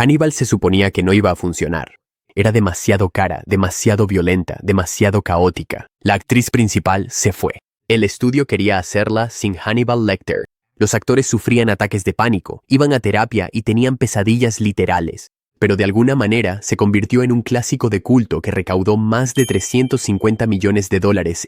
Hannibal se suponía que no iba a funcionar. Era demasiado cara, demasiado violenta, demasiado caótica. La actriz principal se fue. El estudio quería hacerla sin Hannibal Lecter. Los actores sufrían ataques de pánico, iban a terapia y tenían pesadillas literales. Pero de alguna manera se convirtió en un clásico de culto que recaudó más de $350 millones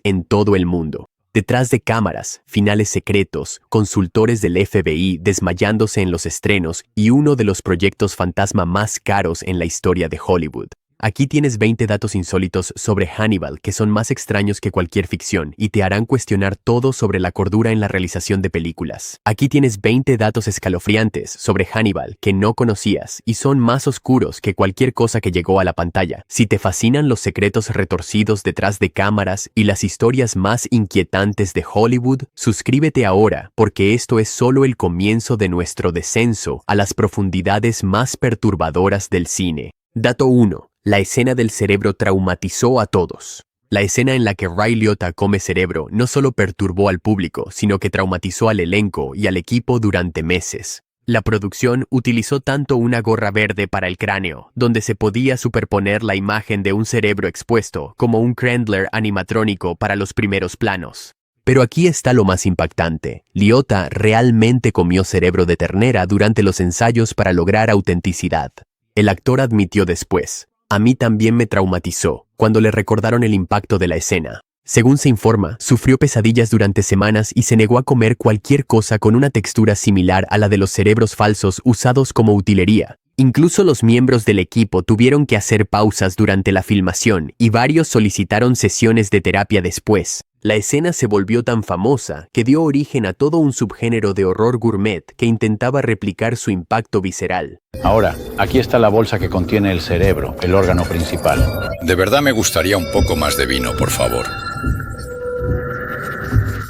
en todo el mundo. Detrás de cámaras, finales secretos, consultores del FBI desmayándose en los estrenos y uno de los proyectos fantasma más caros en la historia de Hollywood. Aquí tienes 20 datos insólitos sobre Hannibal que son más extraños que cualquier ficción y te harán cuestionar todo sobre la cordura en la realización de películas. Aquí tienes 20 datos escalofriantes sobre Hannibal que no conocías y son más oscuros que cualquier cosa que llegó a la pantalla. Si te fascinan los secretos retorcidos detrás de cámaras y las historias más inquietantes de Hollywood, suscríbete ahora porque esto es solo el comienzo de nuestro descenso a las profundidades más perturbadoras del cine. Dato 1. La escena del cerebro traumatizó a todos. La escena en la que Ray Liotta come cerebro no solo perturbó al público, sino que traumatizó al elenco y al equipo durante meses. La producción utilizó tanto una gorra verde para el cráneo, donde se podía superponer la imagen de un cerebro expuesto, como un Crandler animatrónico para los primeros planos. Pero aquí está lo más impactante. Liotta realmente comió cerebro de ternera durante los ensayos para lograr autenticidad. El actor admitió después: a mí también me traumatizó cuando le recordaron el impacto de la escena. Según se informa, sufrió pesadillas durante semanas y se negó a comer cualquier cosa con una textura similar a la de los cerebros falsos usados como utilería. Incluso los miembros del equipo tuvieron que hacer pausas durante la filmación y varios solicitaron sesiones de terapia después. La escena se volvió tan famosa que dio origen a todo un subgénero de horror gourmet que intentaba replicar su impacto visceral. Ahora, aquí está la bolsa que contiene el cerebro, el órgano principal. De verdad me gustaría un poco más de vino, por favor.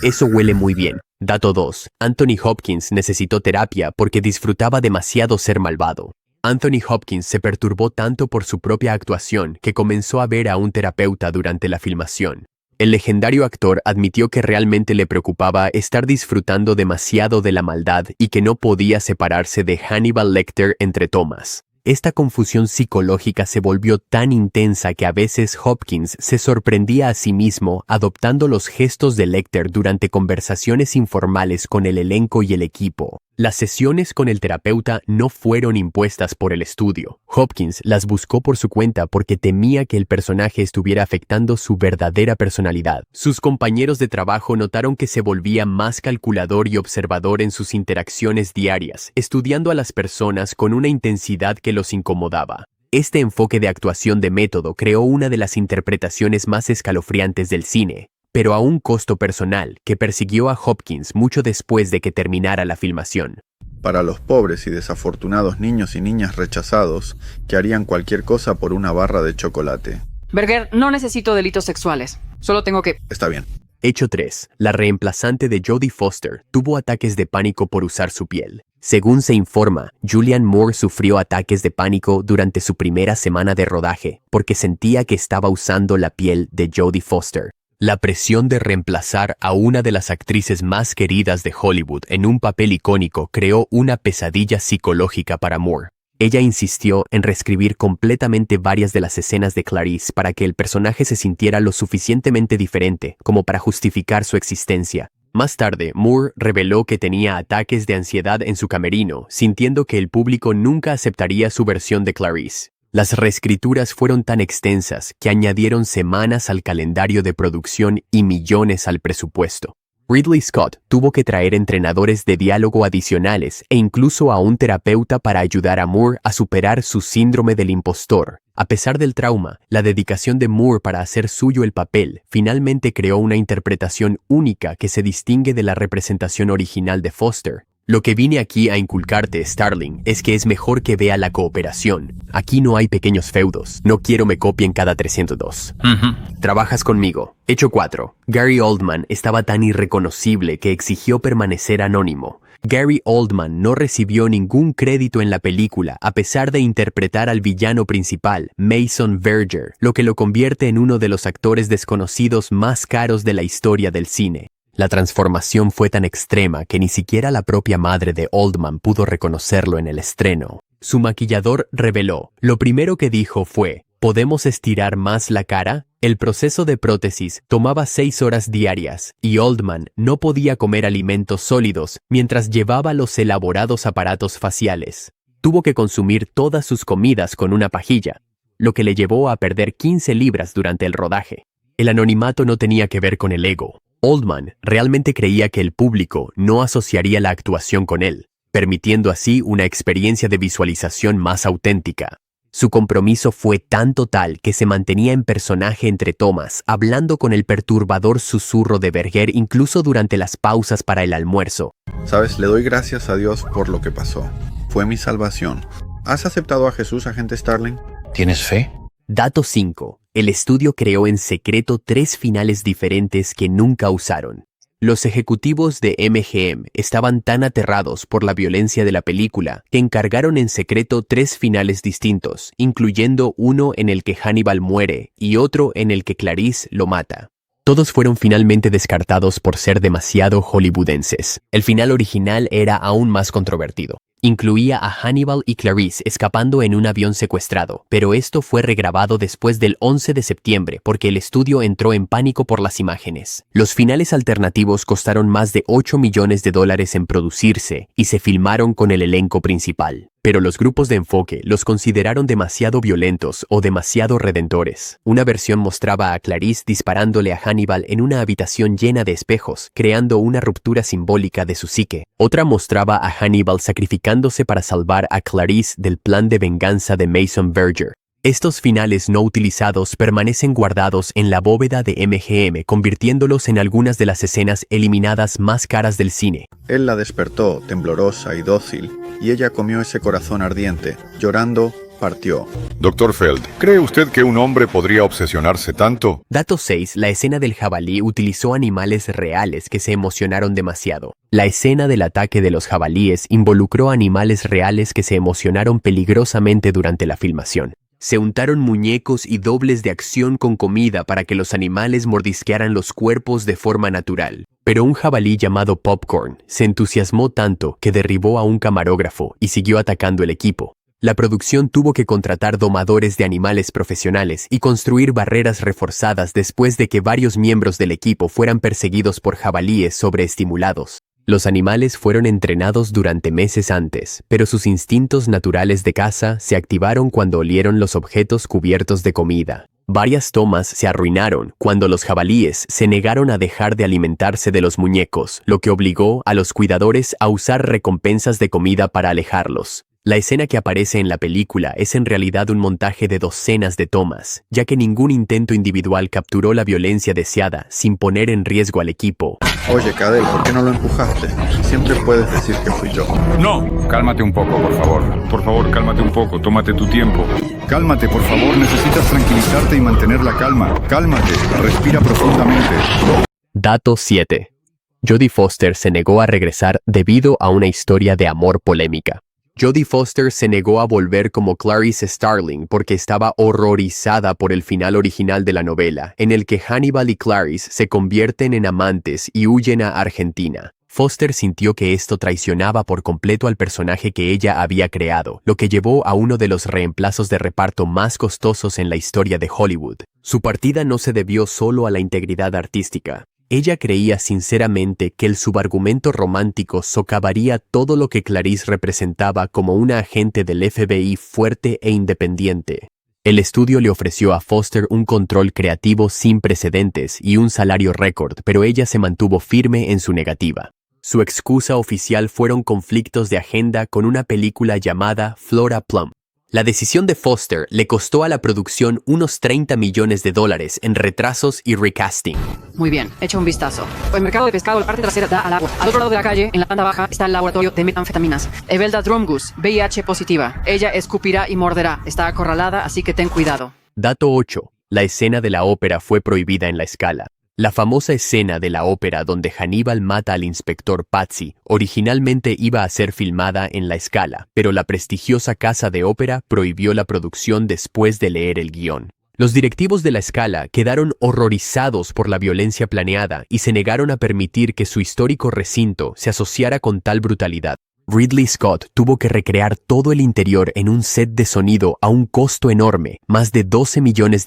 Eso huele muy bien. Dato 2. Anthony Hopkins necesitó terapia porque disfrutaba demasiado ser malvado. Anthony Hopkins se perturbó tanto por su propia actuación que comenzó a ver a un terapeuta durante la filmación. El legendario actor admitió que realmente le preocupaba estar disfrutando demasiado de la maldad y que no podía separarse de Hannibal Lecter entre tomas. Esta confusión psicológica se volvió tan intensa que a veces Hopkins se sorprendía a sí mismo adoptando los gestos de Lecter durante conversaciones informales con el elenco y el equipo. Las sesiones con el terapeuta no fueron impuestas por el estudio. Hopkins las buscó por su cuenta porque temía que el personaje estuviera afectando su verdadera personalidad. Sus compañeros de trabajo notaron que se volvía más calculador y observador en sus interacciones diarias, estudiando a las personas con una intensidad que los incomodaba. Este enfoque de actuación de método creó una de las interpretaciones más escalofriantes del cine, pero a un costo personal que persiguió a Hopkins mucho después de que terminara la filmación. Para los pobres y desafortunados niños y niñas rechazados que harían cualquier cosa por una barra de chocolate. Berger, no necesito delitos sexuales. Solo tengo que... Está bien. Hecho 3. La reemplazante de Jodie Foster tuvo ataques de pánico por usar su piel. Según se informa, Julianne Moore sufrió ataques de pánico durante su primera semana de rodaje porque sentía que estaba usando la piel de Jodie Foster. La presión de reemplazar a una de las actrices más queridas de Hollywood en un papel icónico creó una pesadilla psicológica para Moore. Ella insistió en reescribir completamente varias de las escenas de Clarice para que el personaje se sintiera lo suficientemente diferente como para justificar su existencia. Más tarde, Moore reveló que tenía ataques de ansiedad en su camerino, sintiendo que el público nunca aceptaría su versión de Clarice. Las reescrituras fueron tan extensas que añadieron semanas al calendario de producción y millones al presupuesto. Ridley Scott tuvo que traer entrenadores de diálogo adicionales e incluso a un terapeuta para ayudar a Moore a superar su síndrome del impostor. A pesar del trauma, la dedicación de Moore para hacer suyo el papel finalmente creó una interpretación única que se distingue de la representación original de Foster. Lo que vine aquí a inculcarte, Starling, es que es mejor que vea la cooperación. Aquí no hay pequeños feudos. No quiero me copien cada 302. Trabajas conmigo. Hecho 4. Gary Oldman estaba tan irreconocible que exigió permanecer anónimo. Gary Oldman no recibió ningún crédito en la película a pesar de interpretar al villano principal, Mason Verger, lo que lo convierte en uno de los actores desconocidos más caros de la historia del cine. La transformación fue tan extrema que ni siquiera la propia madre de Oldman pudo reconocerlo en el estreno. Su maquillador reveló, lo primero que dijo fue, ¿podemos estirar más la cara? El proceso de prótesis tomaba 6 horas diarias y Oldman no podía comer alimentos sólidos mientras llevaba los elaborados aparatos faciales. Tuvo que consumir todas sus comidas con una pajilla, lo que le llevó a perder 15 libras durante el rodaje. El anonimato no tenía que ver con el ego. Oldman realmente creía que el público no asociaría la actuación con él, permitiendo así una experiencia de visualización más auténtica. Su compromiso fue tan total que se mantenía en personaje entre tomas, hablando con el perturbador susurro de Berger incluso durante las pausas para el almuerzo. Sabes, le doy gracias a Dios por lo que pasó. Fue mi salvación. ¿Has aceptado a Jesús, agente Starling? ¿Tienes fe? Dato 5. El estudio creó en secreto 3 finales diferentes que nunca usaron. Los ejecutivos de MGM estaban tan aterrados por la violencia de la película que encargaron en secreto 3 finales distintos, incluyendo uno en el que Hannibal muere y otro en el que Clarice lo mata. Todos fueron finalmente descartados por ser demasiado hollywoodenses. El final original era aún más controvertido. Incluía a Hannibal y Clarice escapando en un avión secuestrado, pero esto fue regrabado después del 11 de septiembre porque el estudio entró en pánico por las imágenes. Los finales alternativos costaron más de $8 millones en producirse y se filmaron con el elenco principal. Pero los grupos de enfoque los consideraron demasiado violentos o demasiado redentores. Una versión mostraba a Clarice disparándole a Hannibal en una habitación llena de espejos, creando una ruptura simbólica de su psique. Otra mostraba a Hannibal sacrificándose para salvar a Clarice del plan de venganza de Mason Verger. Estos finales no utilizados permanecen guardados en la bóveda de MGM, convirtiéndolos en algunas de las escenas eliminadas más caras del cine. Él la despertó, temblorosa y dócil, y ella comió ese corazón ardiente. Llorando, partió. Dr. Feld, ¿cree usted que un hombre podría obsesionarse tanto? Dato 6. La escena del jabalí utilizó animales reales que se emocionaron demasiado. La escena del ataque de los jabalíes involucró animales reales que se emocionaron peligrosamente durante la filmación. Se untaron muñecos y dobles de acción con comida para que los animales mordisquearan los cuerpos de forma natural. Pero un jabalí llamado Popcorn se entusiasmó tanto que derribó a un camarógrafo y siguió atacando el equipo. La producción tuvo que contratar domadores de animales profesionales y construir barreras reforzadas después de que varios miembros del equipo fueran perseguidos por jabalíes sobreestimulados. Los animales fueron entrenados durante meses antes, pero sus instintos naturales de caza se activaron cuando olieron los objetos cubiertos de comida. Varias tomas se arruinaron cuando los jabalíes se negaron a dejar de alimentarse de los muñecos, lo que obligó a los cuidadores a usar recompensas de comida para alejarlos. La escena que aparece en la película es en realidad un montaje de docenas de tomas, ya que ningún intento individual capturó la violencia deseada sin poner en riesgo al equipo. Oye, Cadel, ¿por qué no lo empujaste? Siempre puedes decir que fui yo. ¡No! Cálmate un poco, por favor. Por favor, cálmate un poco. Tómate tu tiempo. Cálmate, por favor. Necesitas tranquilizarte y mantener la calma. Cálmate. Respira profundamente. Dato 7. Jodie Foster se negó a regresar debido a una historia de amor polémica. Jodie Foster se negó a volver como Clarice Starling porque estaba horrorizada por el final original de la novela, en el que Hannibal y Clarice se convierten en amantes y huyen a Argentina. Foster sintió que esto traicionaba por completo al personaje que ella había creado, lo que llevó a uno de los reemplazos de reparto más costosos en la historia de Hollywood. Su partida no se debió solo a la integridad artística. Ella creía sinceramente que el subargumento romántico socavaría todo lo que Clarice representaba como una agente del FBI fuerte e independiente. El estudio le ofreció a Foster un control creativo sin precedentes y un salario récord, pero ella se mantuvo firme en su negativa. Su excusa oficial fueron conflictos de agenda con una película llamada Flora Plum. La decisión de Foster le costó a la producción unos $30 millones en retrasos y recasting. Muy bien, echa un vistazo. El mercado de pescado, la parte trasera da al agua. Al otro lado de la calle, en la planta baja, está el laboratorio de metanfetaminas. Evelda Drumgus, VIH positiva. Ella escupirá y morderá. Está acorralada, así que ten cuidado. Dato 8. La escena de la ópera fue prohibida en la escala. La famosa escena de la ópera donde Hannibal mata al inspector Patsy originalmente iba a ser filmada en la escala, pero la prestigiosa casa de ópera prohibió la producción después de leer el guión. Los directivos de la escala quedaron horrorizados por la violencia planeada y se negaron a permitir que su histórico recinto se asociara con tal brutalidad. Ridley Scott tuvo que recrear todo el interior en un set de sonido a un costo enorme, más de $12 millones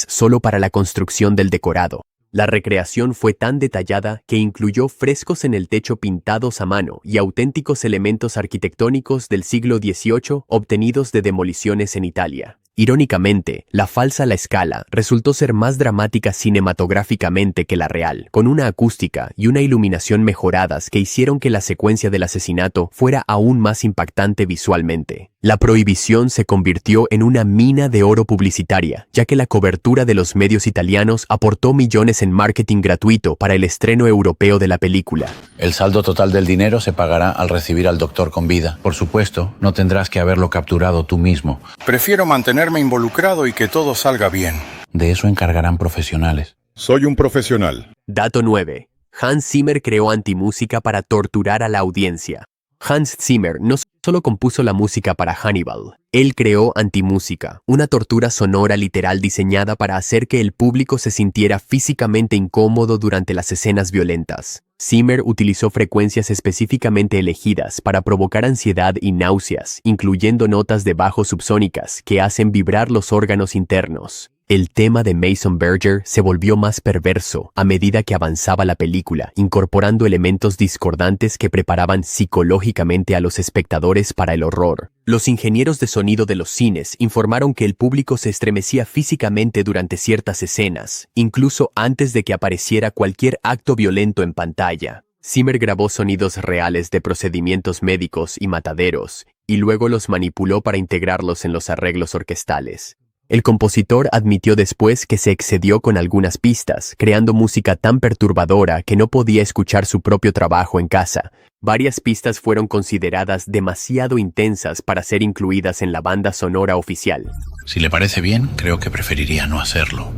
solo para la construcción del decorado. La recreación fue tan detallada que incluyó frescos en el techo pintados a mano y auténticos elementos arquitectónicos del siglo XVIII obtenidos de demoliciones en Italia. Irónicamente, la falsa La Scala resultó ser más dramática cinematográficamente que la real, con una acústica y una iluminación mejoradas que hicieron que la secuencia del asesinato fuera aún más impactante visualmente. La prohibición se convirtió en una mina de oro publicitaria, ya que la cobertura de los medios italianos aportó millones en marketing gratuito para el estreno europeo de la película. El saldo total del dinero se pagará al recibir al doctor con vida. Por supuesto, no tendrás que haberlo capturado tú mismo. Prefiero mantenerme involucrado y que todo salga bien. De eso encargarán profesionales. Soy un profesional. Dato 9. Hans Zimmer creó antimúsica para torturar a la audiencia. Hans Zimmer no solo compuso la música para Hannibal, él creó antimúsica, una tortura sonora literal diseñada para hacer que el público se sintiera físicamente incómodo durante las escenas violentas. Zimmer utilizó frecuencias específicamente elegidas para provocar ansiedad y náuseas, incluyendo notas de bajo subsónicas que hacen vibrar los órganos internos. El tema de Mason Berger se volvió más perverso a medida que avanzaba la película, incorporando elementos discordantes que preparaban psicológicamente a los espectadores para el horror. Los ingenieros de sonido de los cines informaron que el público se estremecía físicamente durante ciertas escenas, incluso antes de que apareciera cualquier acto violento en pantalla. Zimmer grabó sonidos reales de procedimientos médicos y mataderos, y luego los manipuló para integrarlos en los arreglos orquestales. El compositor admitió después que se excedió con algunas pistas, creando música tan perturbadora que no podía escuchar su propio trabajo en casa. Varias pistas fueron consideradas demasiado intensas para ser incluidas en la banda sonora oficial. Si le parece bien, creo que preferiría no hacerlo.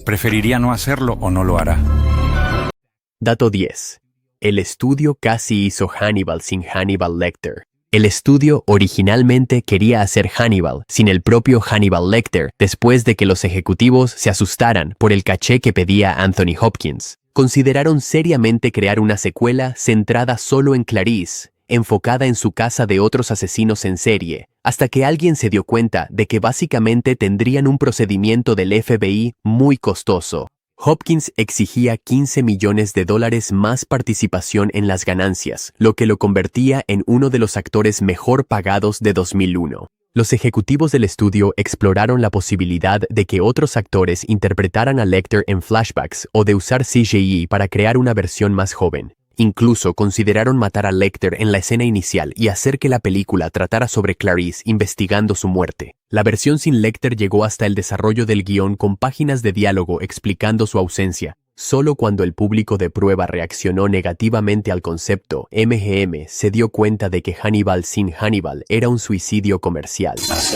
¿Preferiría no hacerlo o no lo hará? Dato 10. El estudio casi hizo Hannibal sin Hannibal Lecter. El estudio originalmente quería hacer Hannibal sin el propio Hannibal Lecter después de que los ejecutivos se asustaran por el caché que pedía Anthony Hopkins. Consideraron seriamente crear una secuela centrada solo en Clarice, enfocada en su caza de otros asesinos en serie, hasta que alguien se dio cuenta de que básicamente tendrían un procedimiento del FBI muy costoso. Hopkins exigía $15 millones más participación en las ganancias, lo que lo convertía en uno de los actores mejor pagados de 2001. Los ejecutivos del estudio exploraron la posibilidad de que otros actores interpretaran a Lecter en flashbacks o de usar CGI para crear una versión más joven. Incluso consideraron matar a Lecter en la escena inicial y hacer que la película tratara sobre Clarice investigando su muerte. La versión sin Lecter llegó hasta el desarrollo del guión con páginas de diálogo explicando su ausencia. Solo cuando el público de prueba reaccionó negativamente al concepto, MGM se dio cuenta de que Hannibal sin Hannibal era un suicidio comercial.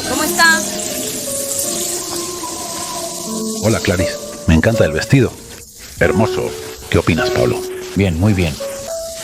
¿Cómo está? Hola, Clarice. Me encanta el vestido. Hermoso. ¿Qué opinas, Pablo? Bien, muy bien.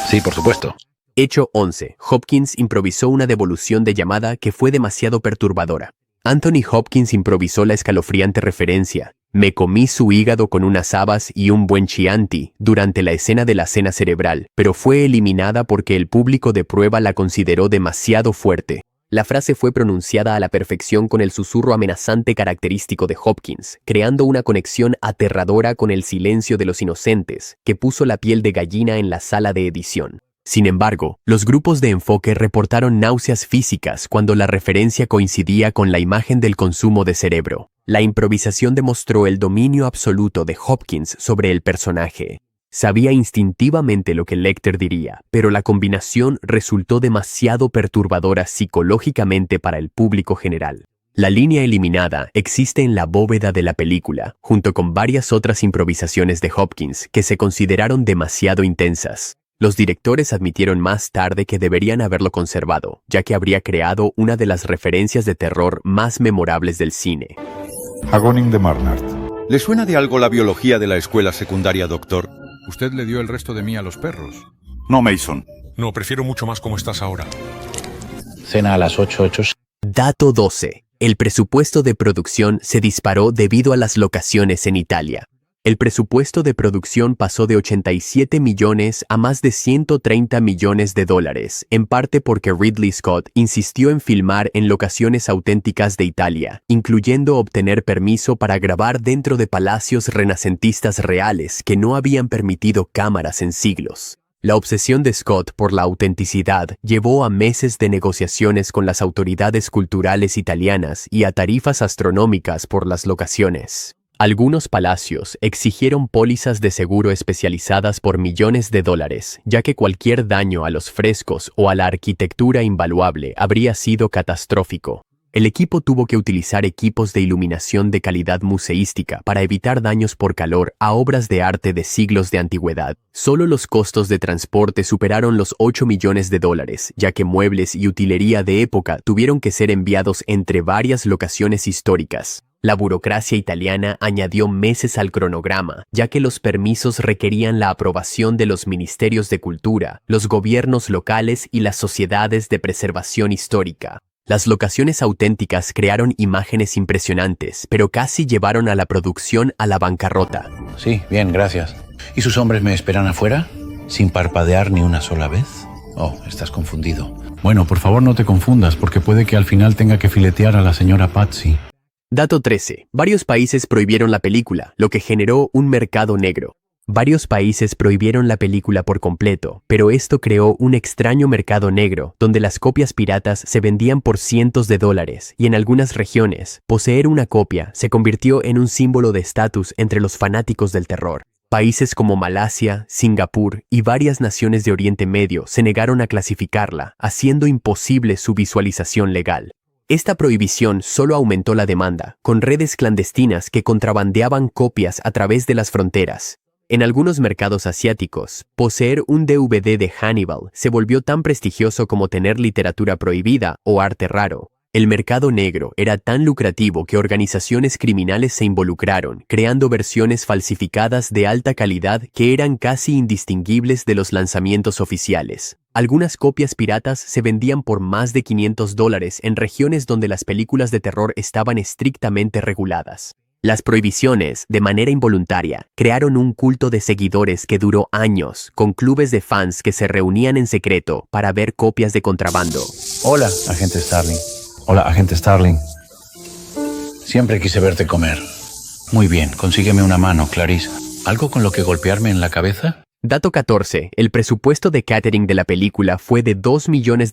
Sí, por supuesto. Hecho 11. Hopkins improvisó una devolución de llamada que fue demasiado perturbadora. Anthony Hopkins improvisó la escalofriante referencia: "Me comí su hígado con unas habas y un buen Chianti" durante la escena de la cena cerebral, pero fue eliminada porque el público de prueba la consideró demasiado fuerte. La frase fue pronunciada a la perfección con el susurro amenazante característico de Hopkins, creando una conexión aterradora con el silencio de los inocentes, que puso la piel de gallina en la sala de edición. Sin embargo, los grupos de enfoque reportaron náuseas físicas cuando la referencia coincidía con la imagen del consumo de cerebro. La improvisación demostró el dominio absoluto de Hopkins sobre el personaje. Sabía instintivamente lo que Lecter diría, pero la combinación resultó demasiado perturbadora psicológicamente para el público general. La línea eliminada existe en la bóveda de la película, junto con varias otras improvisaciones de Hopkins que se consideraron demasiado intensas. Los directores admitieron más tarde que deberían haberlo conservado, ya que habría creado una de las referencias de terror más memorables del cine. Hagoning de Marnard. ¿Le suena de algo la biología de la escuela secundaria, doctor? Usted le dio el resto de mí a los perros. No, Mason. No, prefiero mucho más como estás ahora. Cena a las 8:08. Dato 12. El presupuesto de producción se disparó debido a las locaciones en Italia. El presupuesto de producción pasó de 87 millones a más de 130 millones de dólares, en parte porque Ridley Scott insistió en filmar en locaciones auténticas de Italia, incluyendo obtener permiso para grabar dentro de palacios renacentistas reales que no habían permitido cámaras en siglos. La obsesión de Scott por la autenticidad llevó a meses de negociaciones con las autoridades culturales italianas y a tarifas astronómicas por las locaciones. Algunos palacios exigieron pólizas de seguro especializadas por millones de dólares, ya que cualquier daño a los frescos o a la arquitectura invaluable habría sido catastrófico. El equipo tuvo que utilizar equipos de iluminación de calidad museística para evitar daños por calor a obras de arte de siglos de antigüedad. Solo los costos de transporte superaron los 8 millones de dólares, ya que muebles y utilería de época tuvieron que ser enviados entre varias locaciones históricas. La burocracia italiana añadió meses al cronograma, ya que los permisos requerían la aprobación de los ministerios de cultura, los gobiernos locales y las sociedades de preservación histórica. Las locaciones auténticas crearon imágenes impresionantes, pero casi llevaron a la producción a la bancarrota. Sí, bien, gracias. ¿Y sus hombres me esperan afuera? ¿Sin parpadear ni una sola vez? Oh, estás confundido. Bueno, por favor no te confundas, porque puede que al final tenga que filetear a la señora Patsy. Dato 13. Varios países prohibieron la película, lo que generó un mercado negro. Varios países prohibieron la película por completo, pero esto creó un extraño mercado negro, donde las copias piratas se vendían por cientos de dólares, y en algunas regiones, poseer una copia se convirtió en un símbolo de estatus entre los fanáticos del terror. Países como Malasia, Singapur y varias naciones de Oriente Medio se negaron a clasificarla, haciendo imposible su visualización legal. Esta prohibición solo aumentó la demanda, con redes clandestinas que contrabandeaban copias a través de las fronteras. En algunos mercados asiáticos, poseer un DVD de Hannibal se volvió tan prestigioso como tener literatura prohibida o arte raro. El mercado negro era tan lucrativo que organizaciones criminales se involucraron, creando versiones falsificadas de alta calidad que eran casi indistinguibles de los lanzamientos oficiales. Algunas copias piratas se vendían por más de $500 en regiones donde las películas de terror estaban estrictamente reguladas. Las prohibiciones, de manera involuntaria, crearon un culto de seguidores que duró años, con clubes de fans que se reunían en secreto para ver copias de contrabando. Hola, agente Starling. Hola, agente Starling. Siempre quise verte comer. Muy bien, consígueme una mano, Clarice. ¿Algo con lo que golpearme en la cabeza? Dato 14. El presupuesto de catering de la película fue de $2 millones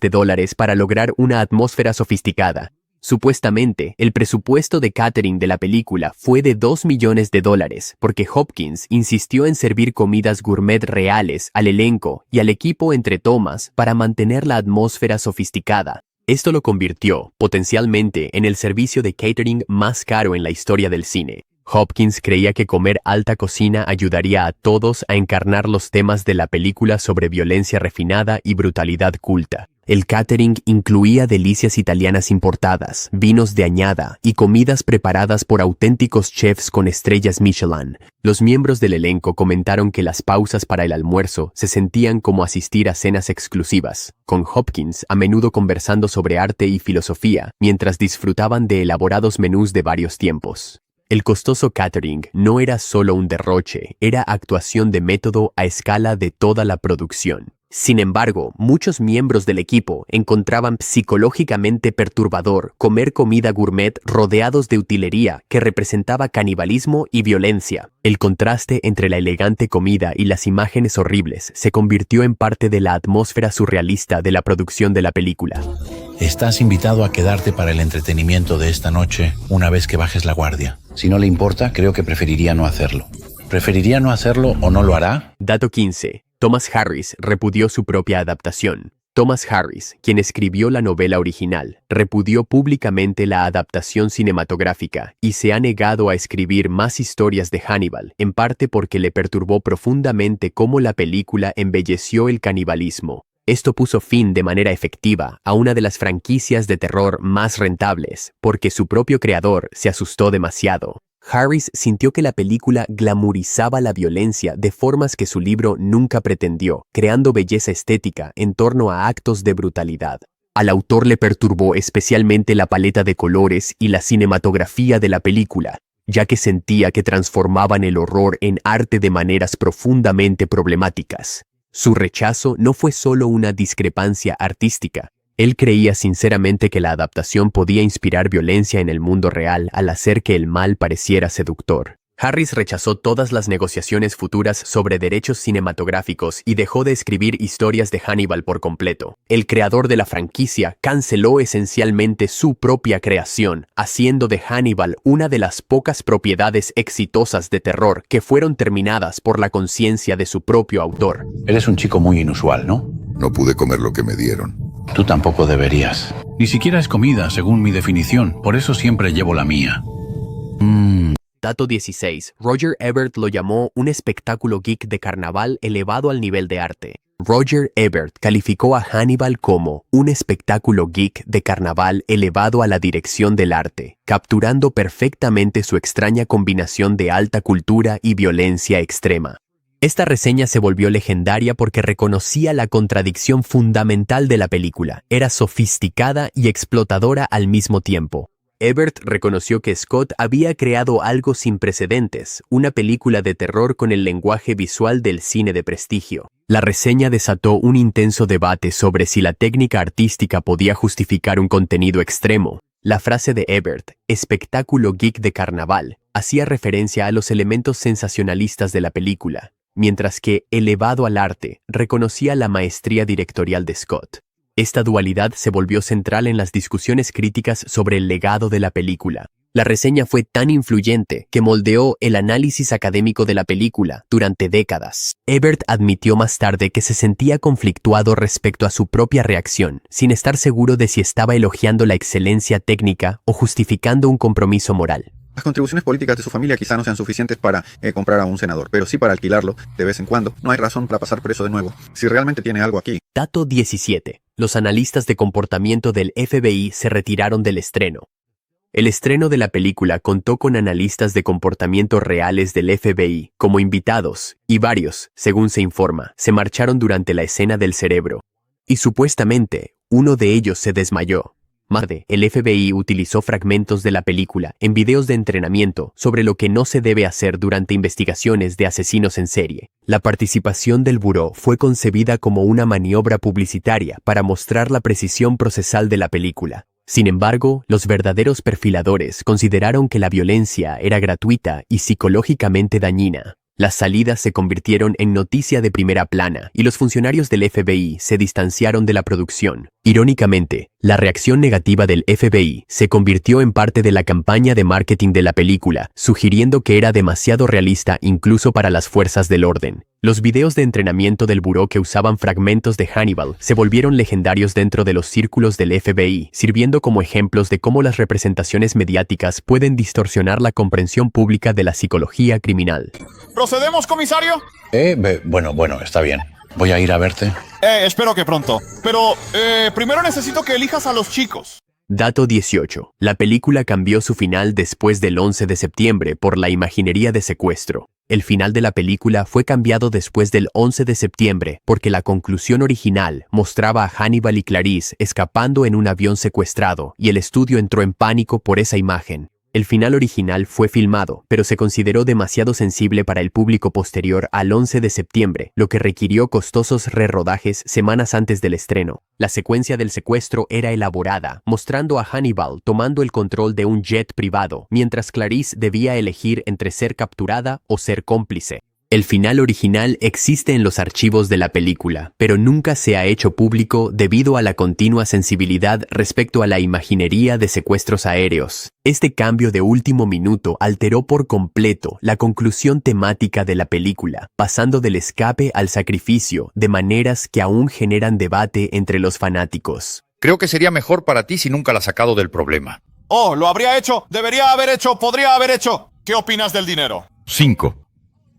para lograr una atmósfera sofisticada. Supuestamente, el presupuesto de catering de la película fue de $2 millones porque Hopkins insistió en servir comidas gourmet reales al elenco y al equipo entre tomas para mantener la atmósfera sofisticada. Esto lo convirtió, potencialmente, en el servicio de catering más caro en la historia del cine. Hopkins creía que comer alta cocina ayudaría a todos a encarnar los temas de la película sobre violencia refinada y brutalidad culta. El catering incluía delicias italianas importadas, vinos de añada y comidas preparadas por auténticos chefs con estrellas Michelin. Los miembros del elenco comentaron que las pausas para el almuerzo se sentían como asistir a cenas exclusivas, con Hopkins a menudo conversando sobre arte y filosofía mientras disfrutaban de elaborados menús de varios tiempos. El costoso catering no era solo un derroche, era actuación de método a escala de toda la producción. Sin embargo, muchos miembros del equipo encontraban psicológicamente perturbador comer comida gourmet rodeados de utilería que representaba canibalismo y violencia. El contraste entre la elegante comida y las imágenes horribles se convirtió en parte de la atmósfera surrealista de la producción de la película. Estás invitado a quedarte para el entretenimiento de esta noche una vez que bajes la guardia. Si no le importa, creo que preferiría no hacerlo. ¿Preferiría no hacerlo o no lo hará? Dato 15. Thomas Harris repudió su propia adaptación. Thomas Harris, quien escribió la novela original, repudió públicamente la adaptación cinematográfica y se ha negado a escribir más historias de Hannibal, en parte porque le perturbó profundamente cómo la película embelleció el canibalismo. Esto puso fin de manera efectiva a una de las franquicias de terror más rentables, porque su propio creador se asustó demasiado. Harris sintió que la película glamorizaba la violencia de formas que su libro nunca pretendió, creando belleza estética en torno a actos de brutalidad. Al autor le perturbó especialmente la paleta de colores y la cinematografía de la película, ya que sentía que transformaban el horror en arte de maneras profundamente problemáticas. Su rechazo no fue solo una discrepancia artística. Él creía sinceramente que la adaptación podía inspirar violencia en el mundo real al hacer que el mal pareciera seductor. Harris rechazó todas las negociaciones futuras sobre derechos cinematográficos y dejó de escribir historias de Hannibal por completo. El creador de la franquicia canceló esencialmente su propia creación, haciendo de Hannibal una de las pocas propiedades exitosas de terror que fueron terminadas por la conciencia de su propio autor. Eres un chico muy inusual, ¿no? No pude comer lo que me dieron. Tú tampoco deberías. Ni siquiera es comida, según mi definición. Por eso siempre llevo la mía. Dato 16. Roger Ebert lo llamó un espectáculo geek de carnaval elevado al nivel de arte. Roger Ebert calificó a Hannibal como un espectáculo geek de carnaval elevado a la dirección del arte, capturando perfectamente su extraña combinación de alta cultura y violencia extrema. Esta reseña se volvió legendaria porque reconocía la contradicción fundamental de la película. Era sofisticada y explotadora al mismo tiempo. Ebert reconoció que Scott había creado algo sin precedentes, una película de terror con el lenguaje visual del cine de prestigio. La reseña desató un intenso debate sobre si la técnica artística podía justificar un contenido extremo. La frase de Ebert, espectáculo geek de carnaval, hacía referencia a los elementos sensacionalistas de la película, mientras que, elevado al arte, reconocía la maestría directorial de Scott. Esta dualidad se volvió central en las discusiones críticas sobre el legado de la película. La reseña fue tan influyente que moldeó el análisis académico de la película durante décadas. Ebert admitió más tarde que se sentía conflictuado respecto a su propia reacción, sin estar seguro de si estaba elogiando la excelencia técnica o justificando un compromiso moral. Las contribuciones políticas de su familia quizá no sean suficientes para comprar a un senador, pero sí para alquilarlo de vez en cuando. No hay razón para pasar preso de nuevo, si realmente tiene algo aquí. Dato 17. Los analistas de comportamiento del FBI se retiraron del estreno. El estreno de la película contó con analistas de comportamiento reales del FBI como invitados, y varios, según se informa, se marcharon durante la escena del cerebro. Y supuestamente, uno de ellos se desmayó. Más tarde, el FBI utilizó fragmentos de la película en videos de entrenamiento sobre lo que no se debe hacer durante investigaciones de asesinos en serie. La participación del buró fue concebida como una maniobra publicitaria para mostrar la precisión procesal de la película. Sin embargo, los verdaderos perfiladores consideraron que la violencia era gratuita y psicológicamente dañina. Las salidas se convirtieron en noticia de primera plana y los funcionarios del FBI se distanciaron de la producción. Irónicamente, la reacción negativa del FBI se convirtió en parte de la campaña de marketing de la película, sugiriendo que era demasiado realista incluso para las fuerzas del orden. Los videos de entrenamiento del buró que usaban fragmentos de Hannibal se volvieron legendarios dentro de los círculos del FBI, sirviendo como ejemplos de cómo las representaciones mediáticas pueden distorsionar la comprensión pública de la psicología criminal. ¿Procedemos, comisario? Bueno, está bien. Voy a ir a verte. Espero que pronto. Pero, primero necesito que elijas a los chicos. Dato 18. La película cambió su final después del 11 de septiembre por la imaginería de secuestro. El final de la película fue cambiado después del 11 de septiembre porque la conclusión original mostraba a Hannibal y Clarice escapando en un avión secuestrado y el estudio entró en pánico por esa imagen. El final original fue filmado, pero se consideró demasiado sensible para el público posterior al 11 de septiembre, lo que requirió costosos rerodajes semanas antes del estreno. La secuencia del secuestro era elaborada, mostrando a Hannibal tomando el control de un jet privado, mientras Clarice debía elegir entre ser capturada o ser cómplice. El final original existe en los archivos de la película, pero nunca se ha hecho público debido a la continua sensibilidad respecto a la imaginería de secuestros aéreos. Este cambio de último minuto alteró por completo la conclusión temática de la película, pasando del escape al sacrificio de maneras que aún generan debate entre los fanáticos. Creo que sería mejor para ti si nunca la has sacado del problema. Oh, lo habría hecho, debería haber hecho, podría haber hecho. ¿Qué opinas del dinero? 5.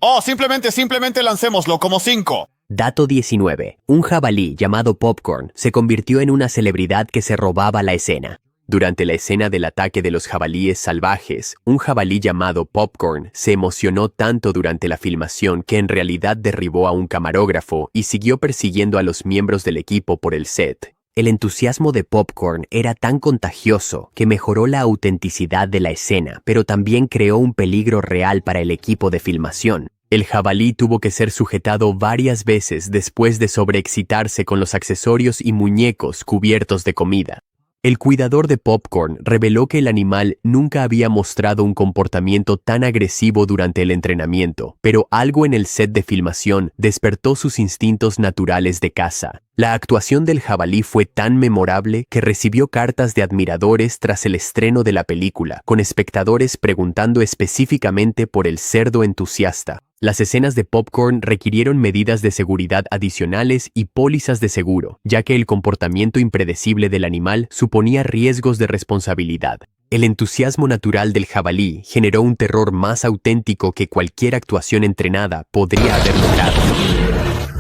Oh, simplemente lancémoslo como 5. Dato 19. Un jabalí llamado Popcorn se convirtió en una celebridad que se robaba la escena. Durante la escena del ataque de los jabalíes salvajes, un jabalí llamado Popcorn se emocionó tanto durante la filmación que en realidad derribó a un camarógrafo y siguió persiguiendo a los miembros del equipo por el set. El entusiasmo de Popcorn era tan contagioso que mejoró la autenticidad de la escena, pero también creó un peligro real para el equipo de filmación. El jabalí tuvo que ser sujetado varias veces después de sobreexcitarse con los accesorios y muñecos cubiertos de comida. El cuidador de Popcorn reveló que el animal nunca había mostrado un comportamiento tan agresivo durante el entrenamiento, pero algo en el set de filmación despertó sus instintos naturales de caza. La actuación del jabalí fue tan memorable que recibió cartas de admiradores tras el estreno de la película, con espectadores preguntando específicamente por el cerdo entusiasta. Las escenas de Popcorn requirieron medidas de seguridad adicionales y pólizas de seguro, ya que el comportamiento impredecible del animal suponía riesgos de responsabilidad. El entusiasmo natural del jabalí generó un terror más auténtico que cualquier actuación entrenada podría haber logrado.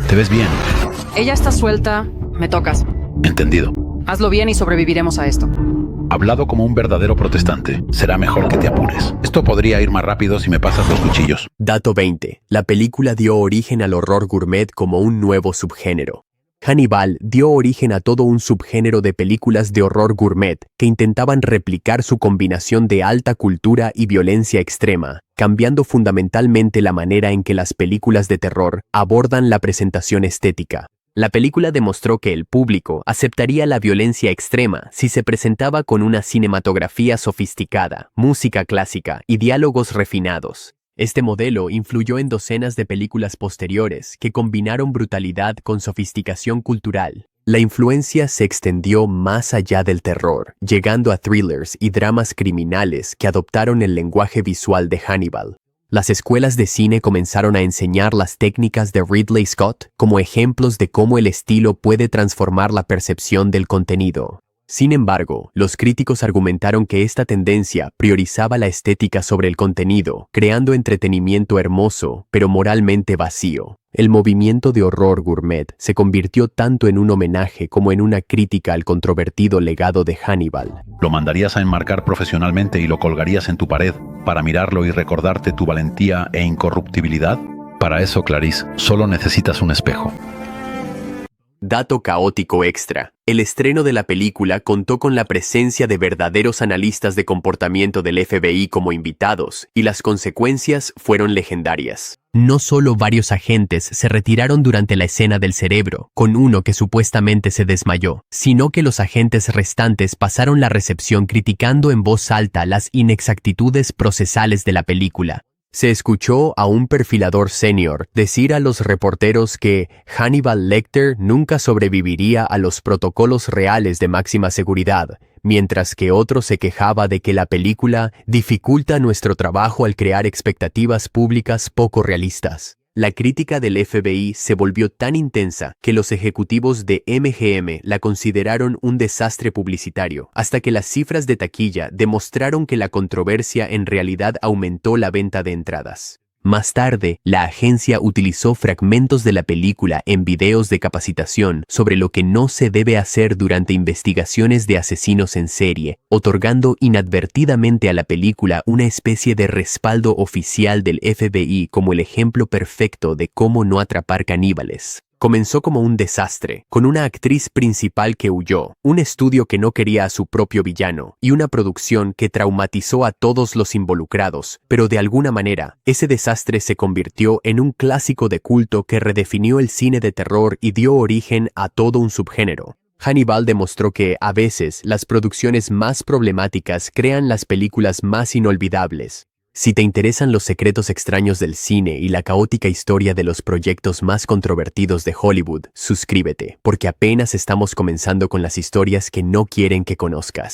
¿Te ves bien? Ella está suelta, me tocas. Entendido. Hazlo bien y sobreviviremos a esto. Hablado como un verdadero protestante, será mejor que te apures. Esto podría ir más rápido si me pasas los cuchillos. Dato 20. La película dio origen al horror gourmet como un nuevo subgénero. Hannibal dio origen a todo un subgénero de películas de horror gourmet que intentaban replicar su combinación de alta cultura y violencia extrema, cambiando fundamentalmente la manera en que las películas de terror abordan la presentación estética. La película demostró que el público aceptaría la violencia extrema si se presentaba con una cinematografía sofisticada, música clásica y diálogos refinados. Este modelo influyó en docenas de películas posteriores que combinaron brutalidad con sofisticación cultural. La influencia se extendió más allá del terror, llegando a thrillers y dramas criminales que adoptaron el lenguaje visual de Hannibal. Las escuelas de cine comenzaron a enseñar las técnicas de Ridley Scott como ejemplos de cómo el estilo puede transformar la percepción del contenido. Sin embargo, los críticos argumentaron que esta tendencia priorizaba la estética sobre el contenido, creando entretenimiento hermoso, pero moralmente vacío. El movimiento de horror gourmet se convirtió tanto en un homenaje como en una crítica al controvertido legado de Hannibal. ¿Lo mandarías a enmarcar profesionalmente y lo colgarías en tu pared para mirarlo y recordarte tu valentía e incorruptibilidad? Para eso, Clarice, solo necesitas un espejo. Dato caótico extra. El estreno de la película contó con la presencia de verdaderos analistas de comportamiento del FBI como invitados, y las consecuencias fueron legendarias. No solo varios agentes se retiraron durante la escena del cerebro, con uno que supuestamente se desmayó, sino que los agentes restantes pasaron la recepción criticando en voz alta las inexactitudes procesales de la película. Se escuchó a un perfilador senior decir a los reporteros que Hannibal Lecter nunca sobreviviría a los protocolos reales de máxima seguridad, mientras que otro se quejaba de que la película dificulta nuestro trabajo al crear expectativas públicas poco realistas. La crítica del FBI se volvió tan intensa que los ejecutivos de MGM la consideraron un desastre publicitario, hasta que las cifras de taquilla demostraron que la controversia en realidad aumentó la venta de entradas. Más tarde, la agencia utilizó fragmentos de la película en videos de capacitación sobre lo que no se debe hacer durante investigaciones de asesinos en serie, otorgando inadvertidamente a la película una especie de respaldo oficial del FBI como el ejemplo perfecto de cómo no atrapar caníbales. Comenzó como un desastre, con una actriz principal que huyó, un estudio que no quería a su propio villano y una producción que traumatizó a todos los involucrados, pero de alguna manera, ese desastre se convirtió en un clásico de culto que redefinió el cine de terror y dio origen a todo un subgénero. Hannibal demostró que, a veces, las producciones más problemáticas crean las películas más inolvidables. Si te interesan los secretos extraños del cine y la caótica historia de los proyectos más controvertidos de Hollywood, suscríbete, porque apenas estamos comenzando con las historias que no quieren que conozcas.